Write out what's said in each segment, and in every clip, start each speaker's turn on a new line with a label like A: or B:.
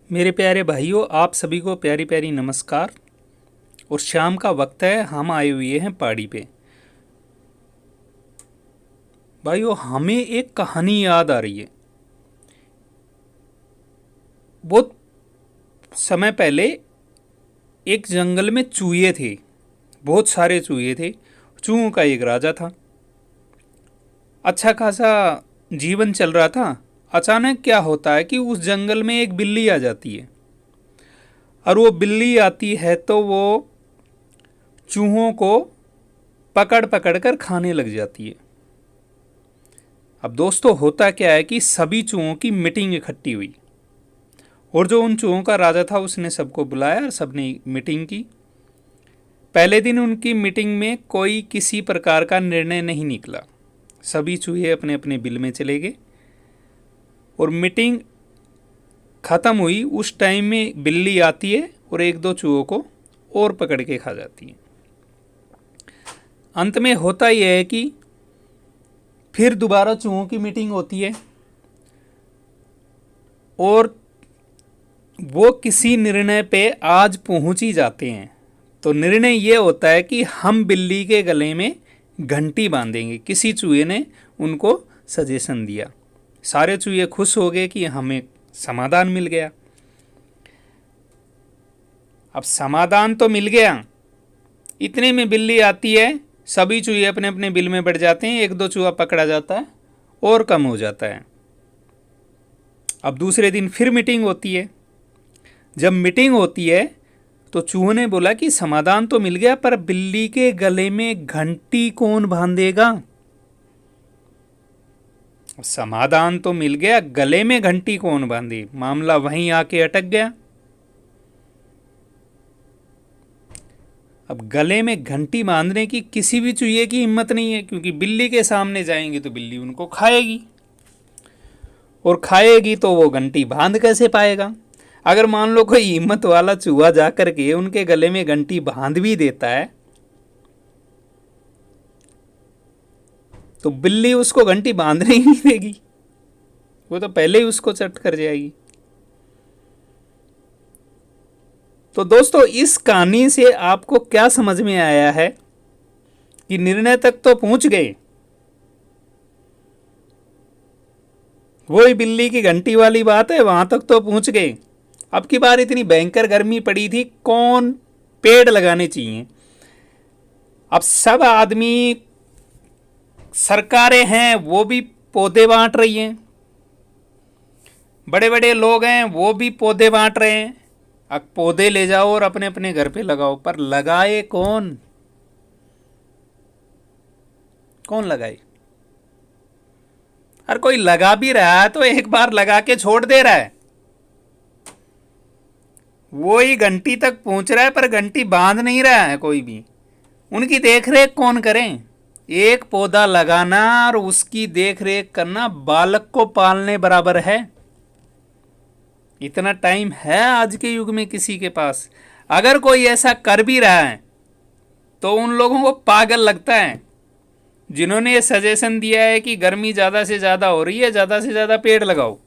A: मेरे प्यारे भाइयों, आप सभी को प्यारी प्यारी नमस्कार। और शाम का वक्त है, हम आए हुए हैं पहाड़ी पे। भाइयों, हमें एक कहानी याद आ रही है। बहुत समय पहले एक जंगल में चूहे थे। बहुत सारे चूहे थे। चूहों का एक राजा था। अच्छा खासा जीवन चल रहा था। अचानक क्या होता है कि उस जंगल में एक बिल्ली आ जाती है। और वो बिल्ली आती है तो वो चूहों को पकड़ पकड़ कर खाने लग जाती है। अब दोस्तों, होता क्या है कि सभी चूहों की मीटिंग इकट्ठी हुई। और जो उन चूहों का राजा था उसने सबको बुलाया और सबने मीटिंग की। पहले दिन उनकी मीटिंग में कोई किसी प्रकार का निर्णय नहीं निकला। सभी चूहे अपने अपने बिल में चले गए। और मीटिंग ख़त्म हुई उस टाइम में बिल्ली आती है और एक दो चूहों को और पकड़ के खा जाती है। अंत में होता यह है कि फिर दोबारा चूहों की मीटिंग होती है और वो किसी निर्णय पे आज पहुंच ही जाते हैं। तो निर्णय ये होता है कि हम बिल्ली के गले में घंटी बांधेंगे। किसी चूहे ने उनको सजेशन दिया। सारे चूहे खुश हो गए कि हमें समाधान मिल गया। अब समाधान तो मिल गया, इतने में बिल्ली आती है। सभी चूहे अपने अपने बिल में बैठ जाते हैं। एक दो चूहा पकड़ा जाता है और कम हो जाता है। अब दूसरे दिन फिर मीटिंग होती है। जब मीटिंग होती है तो चूहों ने बोला कि समाधान तो मिल गया, पर बिल्ली के गले में घंटी कौन बांधेगा। समाधान तो मिल गया, गले में घंटी कौन बांधे। मामला वहीं आके अटक गया। अब गले में घंटी बांधने की किसी भी चूहे की हिम्मत नहीं है, क्योंकि बिल्ली के सामने जाएंगे तो बिल्ली उनको खाएगी। और खाएगी तो वो घंटी बांध कैसे पाएगा। अगर मान लो कोई हिम्मत वाला चूहा जा करके उनके गले में घंटी बांध भी देता है तो बिल्ली उसको घंटी बांधने ही नहीं देगी। वो तो पहले ही उसको चट कर जाएगी। तो दोस्तों, इस कहानी से आपको क्या समझ में आया है कि निर्णय तक तो पहुंच गए। वही बिल्ली की घंटी वाली बात है, वहां तक तो पहुंच गए। अब की बार इतनी भयंकर गर्मी पड़ी थी, कौन पेड़ लगाने चाहिए। अब सब आदमी, सरकारें हैं वो भी पौधे बांट रही हैं, बड़े बड़े लोग हैं वो भी पौधे बांट रहे हैं। अब पौधे ले जाओ और अपने अपने घर पे लगाओ, पर लगाए कौन। कौन लगाए। हर कोई लगा भी रहा है तो एक बार लगा के छोड़ दे रहा है। वो ही घंटी तक पहुंच रहा है पर घंटी बांध नहीं रहा है कोई भी। उनकी देखरेख कौन करें। एक पौधा लगाना और उसकी देखरेख करना बालक को पालने बराबर है। इतना टाइम है आज के युग में किसी के पास। अगर कोई ऐसा कर भी रहा है तो उन लोगों को पागल लगता है जिन्होंने ये सजेशन दिया है कि गर्मी ज़्यादा से ज़्यादा हो रही है, ज़्यादा से ज़्यादा पेड़ लगाओ।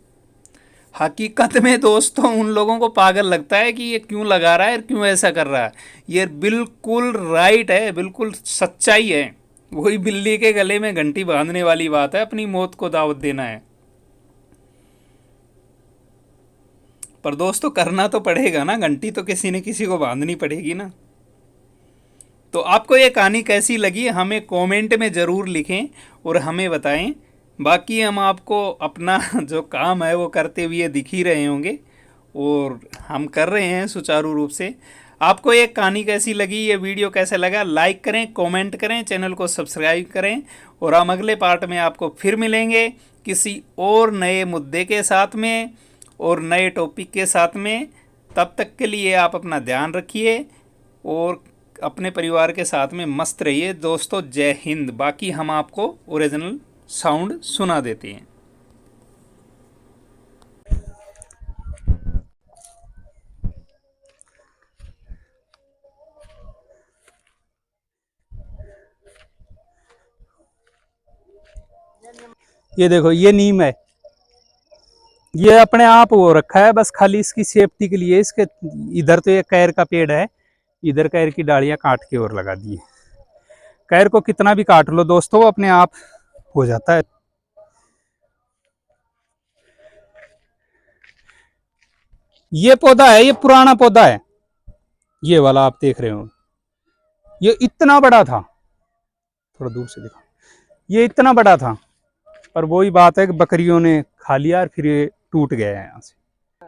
A: हकीकत में दोस्तों उन लोगों को पागल लगता है कि ये क्यों लगा रहा है और क्यों ऐसा कर रहा है। ये बिल्कुल राइट है, बिल्कुल सच्चाई है। वही बिल्ली के गले में घंटी बांधने वाली बात है, अपनी मौत को दावत देना है। पर दोस्तों, करना तो पड़ेगा ना, घंटी तो किसी न किसी को बांधनी पड़ेगी ना। तो आपको ये कहानी कैसी लगी हमें कमेंट में ज़रूर लिखें और हमें बताएं। बाकी हम आपको अपना जो काम है वो करते हुए दिख ही रहे होंगे और हम कर रहे हैं सुचारू रूप से। आपको ये कहानी कैसी लगी, ये वीडियो कैसा लगा, लाइक करें, कमेंट करें, चैनल को सब्सक्राइब करें। और हम अगले पार्ट में आपको फिर मिलेंगे किसी और नए मुद्दे के साथ में और नए टॉपिक के साथ में। तब तक के लिए आप अपना ध्यान रखिए और अपने परिवार के साथ में मस्त रहिए दोस्तों। जय हिंद। बाकी हम आपको ओरिजिनल साउंड सुना देते हैं। ये देखो, ये नीम है। ये अपने आप वो रखा है बस खाली इसकी सेफ्टी के लिए। इसके इधर तो एक कैर का पेड़ है, इधर कैर की डालियां काट के और लगा दी है। कैर को कितना भी काट लो दोस्तों, वो अपने आप हो जाता है। ये पौधा है, ये पुराना पौधा है, ये वाला आप देख रहे हो। ये इतना बड़ा था, थोड़ा दूर से देखो, ये इतना बड़ा था, पर वही बात है कि बकरियों ने खा लिया और फिर ये टूट गया है यहाँ से।